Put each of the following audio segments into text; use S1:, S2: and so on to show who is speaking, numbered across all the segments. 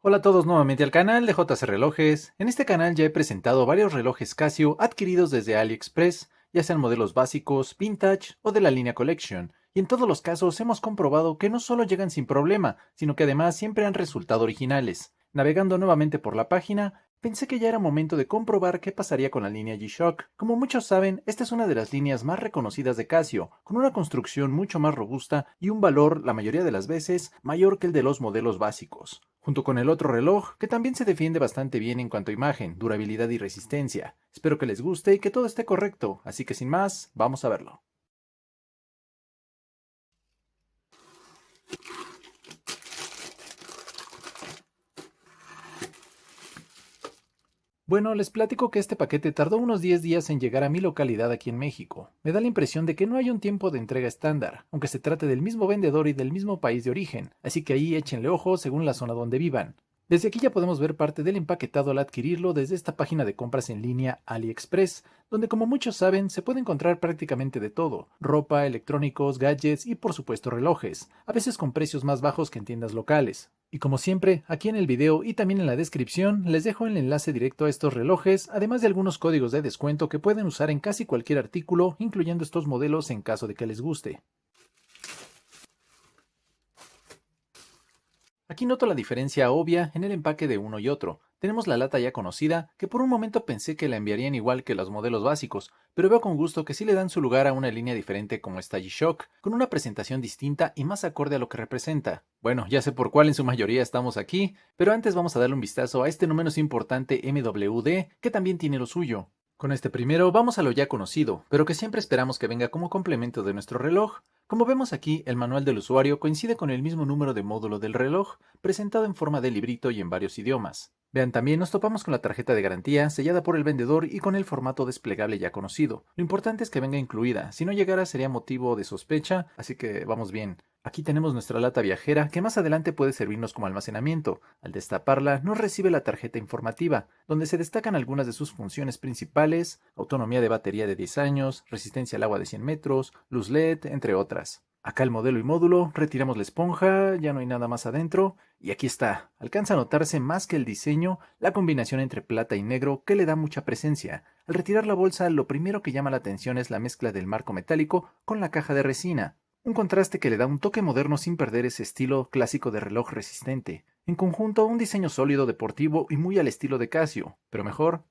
S1: Hola a todos nuevamente al canal de JC Relojes. En este canal ya he presentado varios relojes Casio adquiridos desde AliExpress, ya sean modelos básicos, vintage o de la línea Collection, y en todos los casos hemos comprobado que no solo llegan sin problema, sino que además siempre han resultado originales. Navegando nuevamente por la página, pensé que ya era momento de comprobar qué pasaría con la línea G-Shock. Como muchos saben, esta es una de las líneas más reconocidas de Casio, con una construcción mucho más robusta y un valor, la mayoría de las veces, mayor que el de los modelos básicos. Junto con el otro reloj, que también se defiende bastante bien en cuanto a imagen, durabilidad y resistencia. Espero que les guste y que todo esté correcto, así que sin más, vamos a verlo. Bueno, les platico que este paquete tardó unos 10 días en llegar a mi localidad aquí en México. Me da la impresión de que no hay un tiempo de entrega estándar, aunque se trate del mismo vendedor y del mismo país de origen, así que ahí échenle ojo según la zona donde vivan. Desde aquí ya podemos ver parte del empaquetado al adquirirlo desde esta página de compras en línea AliExpress, donde como muchos saben se puede encontrar prácticamente de todo, ropa, electrónicos, gadgets y por supuesto relojes, a veces con precios más bajos que en tiendas locales. Y como siempre, aquí en el video y también en la descripción les dejo el enlace directo a estos relojes, además de algunos códigos de descuento que pueden usar en casi cualquier artículo, incluyendo estos modelos en caso de que les guste. Aquí noto la diferencia obvia en el empaque de uno y otro. Tenemos la lata ya conocida, que por un momento pensé que la enviarían igual que los modelos básicos, pero veo con gusto que sí le dan su lugar a una línea diferente como esta G-Shock, con una presentación distinta y más acorde a lo que representa. Bueno, ya sé por cuál en su mayoría estamos aquí, pero antes vamos a darle un vistazo a este no menos importante MWD, que también tiene lo suyo. Con este primero vamos a lo ya conocido, pero que siempre esperamos que venga como complemento de nuestro reloj. Como vemos aquí, el manual del usuario coincide con el mismo número de módulo del reloj, presentado en forma de librito y en varios idiomas. Vean, también nos topamos con la tarjeta de garantía sellada por el vendedor y con el formato desplegable ya conocido. Lo importante es que venga incluida, si no llegara sería motivo de sospecha, así que vamos bien. Aquí tenemos nuestra lata viajera, que más adelante puede servirnos como almacenamiento. Al destaparla, nos recibe la tarjeta informativa, donde se destacan algunas de sus funciones principales: autonomía de batería de 10 años, resistencia al agua de 100 metros, luz LED, entre otras. Acá el modelo y módulo, retiramos la esponja, ya no hay nada más adentro, y aquí está. Alcanza a notarse más que el diseño, la combinación entre plata y negro que le da mucha presencia. Al retirar la bolsa, lo primero que llama la atención es la mezcla del marco metálico con la caja de resina. Un contraste que le da un toque moderno sin perder ese estilo clásico de reloj resistente. En conjunto, un diseño sólido, deportivo y muy al estilo de Casio, pero mejor.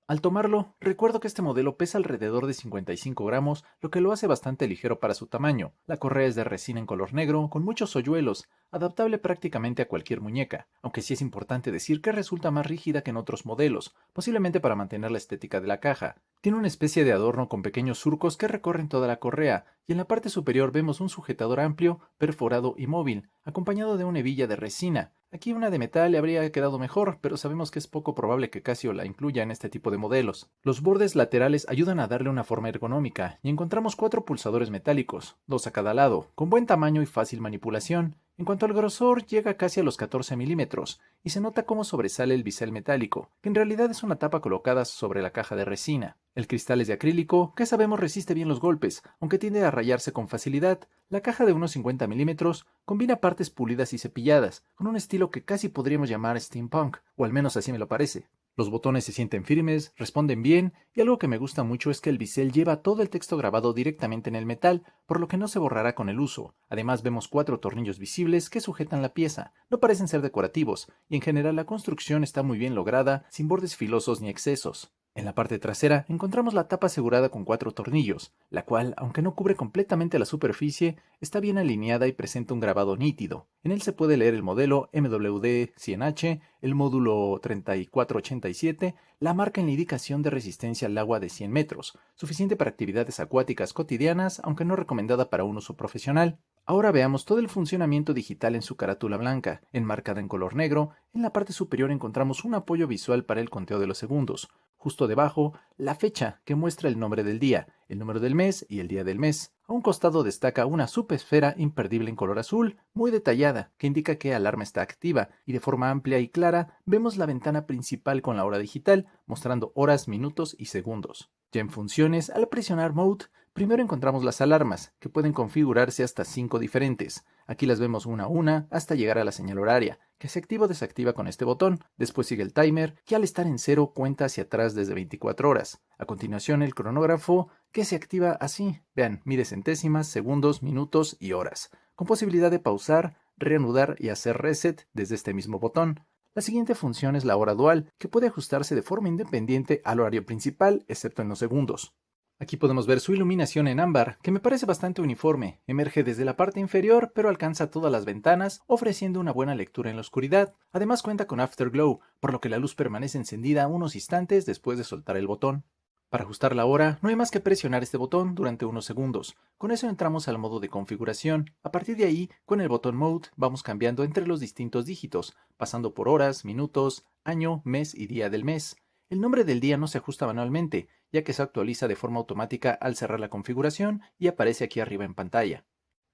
S1: Al tomarlo, recuerdo que este modelo pesa alrededor de 55 gramos, lo que lo hace bastante ligero para su tamaño. La correa es de resina en color negro, con muchos hoyuelos, adaptable prácticamente a cualquier muñeca, aunque sí es importante decir que resulta más rígida que en otros modelos, posiblemente para mantener la estética de la caja. Tiene una especie de adorno con pequeños surcos que recorren toda la correa, y en la parte superior vemos un sujetador amplio, perforado y móvil, acompañado de una hebilla de resina. Aquí una de metal le habría quedado mejor, pero sabemos que es poco probable que Casio la incluya en este tipo de modelos. Los bordes laterales ayudan a darle una forma ergonómica, y encontramos 4 pulsadores metálicos, 2 a cada lado, con buen tamaño y fácil manipulación. En cuanto al grosor, llega casi a los 14 milímetros, y se nota cómo sobresale el bisel metálico, que en realidad es una tapa colocada sobre la caja de resina. El cristal es de acrílico, que sabemos resiste bien los golpes, aunque tiende a rayarse con facilidad. La caja de unos 50 milímetros combina partes pulidas y cepilladas, con un estilo que casi podríamos llamar steampunk, o al menos así me lo parece. Los botones se sienten firmes, responden bien, y algo que me gusta mucho es que el bisel lleva todo el texto grabado directamente en el metal, por lo que no se borrará con el uso. Además vemos 4 tornillos visibles que sujetan la pieza. No parecen ser decorativos, y en general la construcción está muy bien lograda, sin bordes filosos ni excesos. En la parte trasera encontramos la tapa asegurada con 4 tornillos, la cual, aunque no cubre completamente la superficie, está bien alineada y presenta un grabado nítido. En él se puede leer el modelo MWD-100H, el módulo 3487, la marca en la indicación de resistencia al agua de 100 metros, suficiente para actividades acuáticas cotidianas, aunque no recomendada para un uso profesional. Ahora veamos todo el funcionamiento digital en su carátula blanca, enmarcada en color negro. En la parte superior encontramos un apoyo visual para el conteo de los segundos. Justo debajo, la fecha, que muestra el nombre del día, el número del mes y el día del mes. A un costado destaca una subesfera imperdible en color azul, muy detallada, que indica que alarma está activa, y de forma amplia y clara vemos la ventana principal con la hora digital, mostrando horas, minutos y segundos. Ya en funciones, al presionar Mode, Primero encontramos las alarmas, que pueden configurarse hasta 5 diferentes. Aquí las vemos una a una hasta llegar a la señal horaria, que se activa o desactiva con este botón. Después sigue el timer, que al estar en 0 cuenta hacia atrás desde 24 horas. A continuación el cronógrafo, que se activa así. Vean, mide centésimas, segundos, minutos y horas, con posibilidad de pausar, reanudar y hacer reset desde este mismo botón. La siguiente función es la hora dual, que puede ajustarse de forma independiente al horario principal, excepto en los segundos. Aquí podemos ver su iluminación en ámbar, que me parece bastante uniforme. Emerge desde la parte inferior, pero alcanza todas las ventanas, ofreciendo una buena lectura en la oscuridad. Además cuenta con Afterglow, por lo que la luz permanece encendida unos instantes después de soltar el botón. Para ajustar la hora, no hay más que presionar este botón durante unos segundos. Con eso entramos al modo de configuración. A partir de ahí, con el botón Mode, vamos cambiando entre los distintos dígitos, pasando por horas, minutos, año, mes y día del mes. El nombre del día no se ajusta manualmente, ya que se actualiza de forma automática al cerrar la configuración y aparece aquí arriba en pantalla.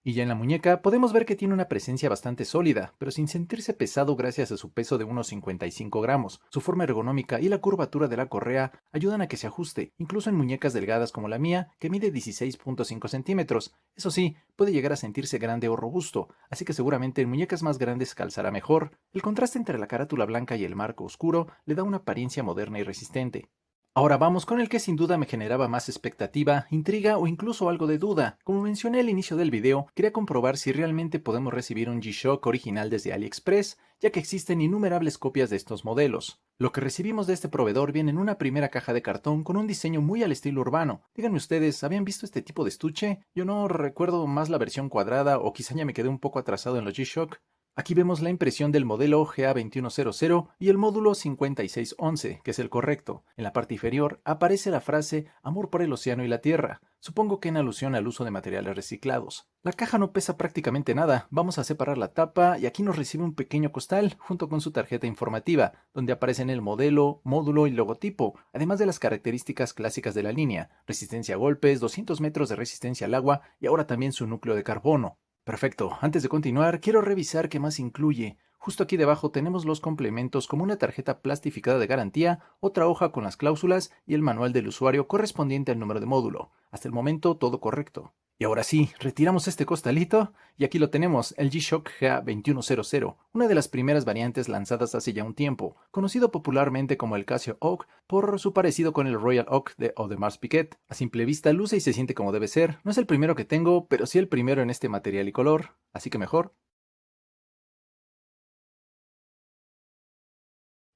S1: Y ya en la muñeca podemos ver que tiene una presencia bastante sólida, pero sin sentirse pesado gracias a su peso de unos 55 gramos. Su forma ergonómica y la curvatura de la correa ayudan a que se ajuste, incluso en muñecas delgadas como la mía, que mide 16.5 centímetros. Eso sí, puede llegar a sentirse grande o robusto, así que seguramente en muñecas más grandes calzará mejor. El contraste entre la carátula blanca y el marco oscuro le da una apariencia moderna y resistente. Ahora vamos con el que sin duda me generaba más expectativa, intriga o incluso algo de duda. Como mencioné al inicio del video, quería comprobar si realmente podemos recibir un G-Shock original desde AliExpress, ya que existen innumerables copias de estos modelos. Lo que recibimos de este proveedor viene en una primera caja de cartón con un diseño muy al estilo urbano. Díganme ustedes, ¿habían visto este tipo de estuche? Yo no recuerdo más la versión cuadrada o quizá ya me quedé un poco atrasado en los G-Shock. Aquí vemos la impresión del modelo GA2100 y el módulo 5611, que es el correcto. En la parte inferior aparece la frase Amor por el océano y la tierra, supongo que en alusión al uso de materiales reciclados. La caja no pesa prácticamente nada, vamos a separar la tapa y aquí nos recibe un pequeño costal junto con su tarjeta informativa, donde aparecen el modelo, módulo y logotipo, además de las características clásicas de la línea, resistencia a golpes, 200 metros de resistencia al agua y ahora también su núcleo de carbono. Perfecto, antes de continuar, quiero revisar qué más incluye. Justo aquí debajo tenemos los complementos como una tarjeta plastificada de garantía, otra hoja con las cláusulas y el manual del usuario correspondiente al número de módulo. Hasta el momento todo correcto. Y ahora sí, retiramos este costalito y aquí lo tenemos, el G-Shock GA2100, una de las primeras variantes lanzadas hace ya un tiempo, conocido popularmente como el Casio Oak por su parecido con el Royal Oak de Audemars Piguet. A simple vista luce y se siente como debe ser, no es el primero que tengo, pero sí el primero en este material y color, así que mejor.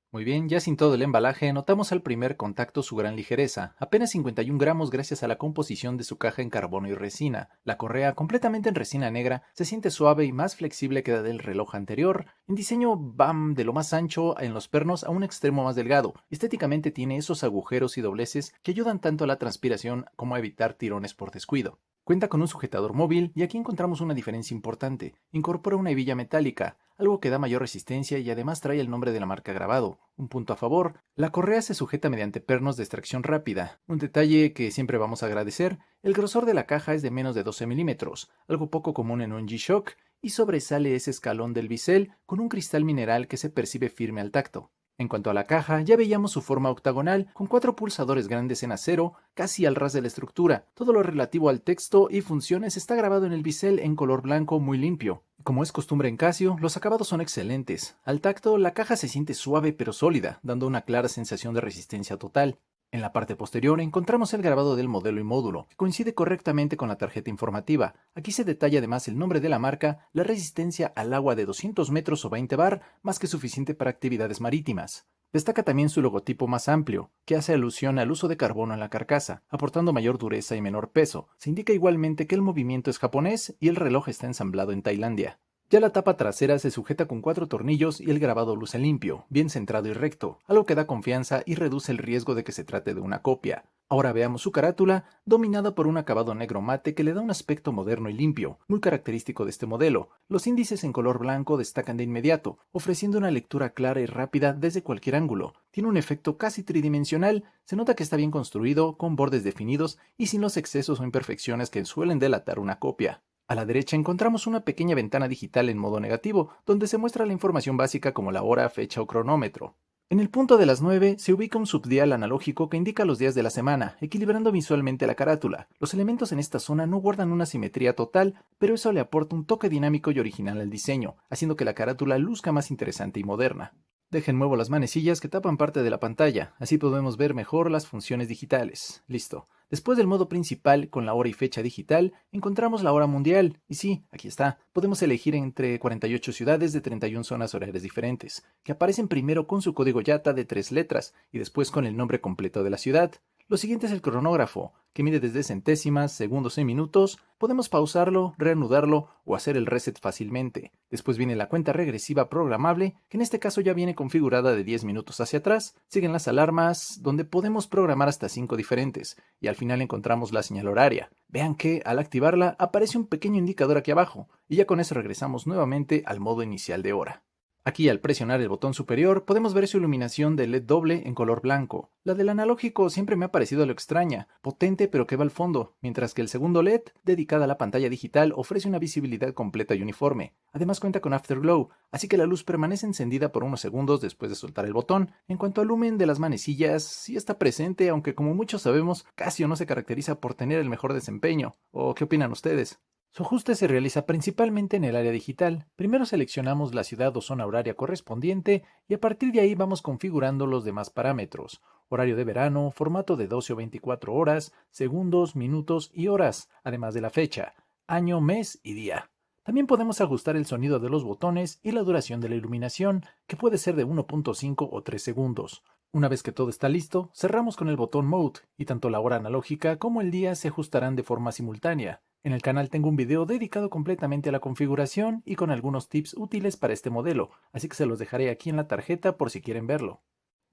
S1: Muy bien, ya sin todo el embalaje, notamos al primer contacto su gran ligereza, apenas 51 gramos gracias a la composición de su caja en carbono y resina. La correa, completamente en resina negra, se siente suave y más flexible que la del reloj anterior. En diseño, BAM, de lo más ancho en los pernos a un extremo más delgado. Estéticamente tiene esos agujeros y dobleces que ayudan tanto a la transpiración como a evitar tirones por descuido. Cuenta con un sujetador móvil y aquí encontramos una diferencia importante. Incorpora una hebilla metálica, algo que da mayor resistencia y además trae el nombre de la marca grabado. Un punto a favor, la correa se sujeta mediante pernos de extracción rápida. Un detalle que siempre vamos a agradecer, el grosor de la caja es de menos de 12 milímetros, algo poco común en un G-Shock, y sobresale ese escalón del bisel con un cristal mineral que se percibe firme al tacto. En cuanto a la caja, ya veíamos su forma octagonal, con 4 pulsadores grandes en acero, casi al ras de la estructura. Todo lo relativo al texto y funciones está grabado en el bisel en color blanco muy limpio. Como es costumbre en Casio, los acabados son excelentes. Al tacto, la caja se siente suave pero sólida, dando una clara sensación de resistencia total. En la parte posterior encontramos el grabado del modelo y módulo, que coincide correctamente con la tarjeta informativa. Aquí se detalla además el nombre de la marca, la resistencia al agua de 200 metros o 20 bar, más que suficiente para actividades marítimas. Destaca también su logotipo más amplio, que hace alusión al uso de carbono en la carcasa, aportando mayor dureza y menor peso. Se indica igualmente que el movimiento es japonés y el reloj está ensamblado en Tailandia. Ya la tapa trasera se sujeta con 4 tornillos y el grabado luce limpio, bien centrado y recto, algo que da confianza y reduce el riesgo de que se trate de una copia. Ahora veamos su carátula, dominada por un acabado negro mate que le da un aspecto moderno y limpio, muy característico de este modelo. Los índices en color blanco destacan de inmediato, ofreciendo una lectura clara y rápida desde cualquier ángulo. Tiene un efecto casi tridimensional, se nota que está bien construido, con bordes definidos y sin los excesos o imperfecciones que suelen delatar una copia. A la derecha encontramos una pequeña ventana digital en modo negativo, donde se muestra la información básica como la hora, fecha o cronómetro. En el punto de las 9 se ubica un subdial analógico que indica los días de la semana, equilibrando visualmente la carátula. Los elementos en esta zona no guardan una simetría total, pero eso le aporta un toque dinámico y original al diseño, haciendo que la carátula luzca más interesante y moderna. Dejen muevo las manecillas que tapan parte de la pantalla, así podemos ver mejor las funciones digitales. Listo. Después del modo principal, con la hora y fecha digital, encontramos la hora mundial. Y sí, aquí está. Podemos elegir entre 48 ciudades de 31 zonas horarias diferentes, que aparecen primero con su código YATA de 3 letras y después con el nombre completo de la ciudad. Lo siguiente es el cronógrafo, que mide desde centésimas, segundos y minutos. Podemos pausarlo, reanudarlo o hacer el reset fácilmente. Después viene la cuenta regresiva programable, que en este caso ya viene configurada de 10 minutos hacia atrás. Siguen las alarmas, donde podemos programar hasta 5 diferentes, y al final encontramos la señal horaria. Vean que, al activarla, aparece un pequeño indicador aquí abajo, y ya con eso regresamos nuevamente al modo inicial de hora. Aquí, al presionar el botón superior, podemos ver su iluminación de LED doble en color blanco. La del analógico siempre me ha parecido lo extraña, potente pero que va al fondo, mientras que el segundo LED, dedicada a la pantalla digital, ofrece una visibilidad completa y uniforme. Además cuenta con Afterglow, así que la luz permanece encendida por unos segundos después de soltar el botón. En cuanto al lumen de las manecillas, sí está presente, aunque como muchos sabemos, Casio no se caracteriza por tener el mejor desempeño. ¿O qué opinan ustedes? Su ajuste se realiza principalmente en el área digital. Primero seleccionamos la ciudad o zona horaria correspondiente y a partir de ahí vamos configurando los demás parámetros: horario de verano, formato de 12 o 24 horas, segundos, minutos y horas, además de la fecha, año, mes y día. También podemos ajustar el sonido de los botones y la duración de la iluminación, que puede ser de 1.5 o 3 segundos. Una vez que todo está listo, cerramos con el botón Mode y tanto la hora analógica como el día se ajustarán de forma simultánea. En el canal tengo un video dedicado completamente a la configuración y con algunos tips útiles para este modelo, así que se los dejaré aquí en la tarjeta por si quieren verlo.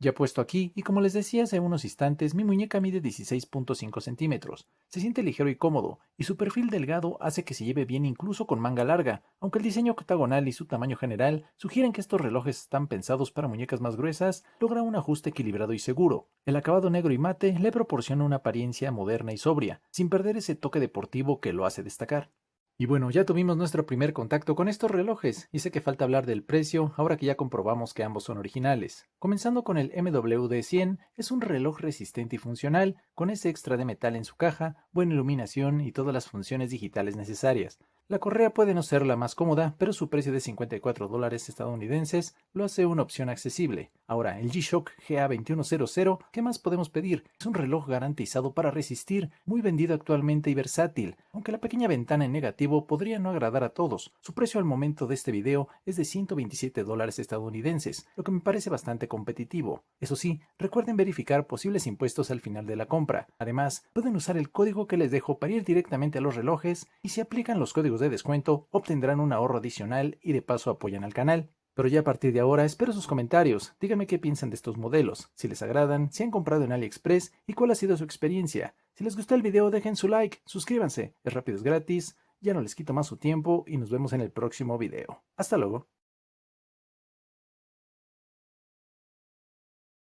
S1: Ya puesto aquí, y como les decía hace unos instantes, mi muñeca mide 16.5 centímetros. Se siente ligero y cómodo, y su perfil delgado hace que se lleve bien incluso con manga larga, aunque el diseño octagonal y su tamaño general sugieren que estos relojes están pensados para muñecas más gruesas. Logra un ajuste equilibrado y seguro. El acabado negro y mate le proporciona una apariencia moderna y sobria, sin perder ese toque deportivo que lo hace destacar. Y bueno, ya tuvimos nuestro primer contacto con estos relojes, y sé que falta hablar del precio ahora que ya comprobamos que ambos son originales. Comenzando con el MWD100, es un reloj resistente y funcional, con ese extra de metal en su caja, buena iluminación y todas las funciones digitales necesarias. La correa puede no ser la más cómoda, pero su precio de $54 estadounidenses lo hace una opción accesible. Ahora, el G-Shock GA2100, ¿qué más podemos pedir? Es un reloj garantizado para resistir, muy vendido actualmente y versátil, aunque la pequeña ventana en negativo podría no agradar a todos. Su precio al momento de este video es de $127 estadounidenses, lo que me parece bastante competitivo. Eso sí, recuerden verificar posibles impuestos al final de la compra. Además, pueden usar el código que les dejo para ir directamente a los relojes, y si aplican los códigos de descuento obtendrán un ahorro adicional y de paso apoyan al canal. Pero ya a partir de ahora espero sus comentarios, díganme qué piensan de estos modelos, si les agradan, si han comprado en AliExpress y cuál ha sido su experiencia. Si les gustó el video dejen su like, suscríbanse, es rápido, es gratis, ya no les quito más su tiempo y nos vemos en el próximo video. Hasta luego.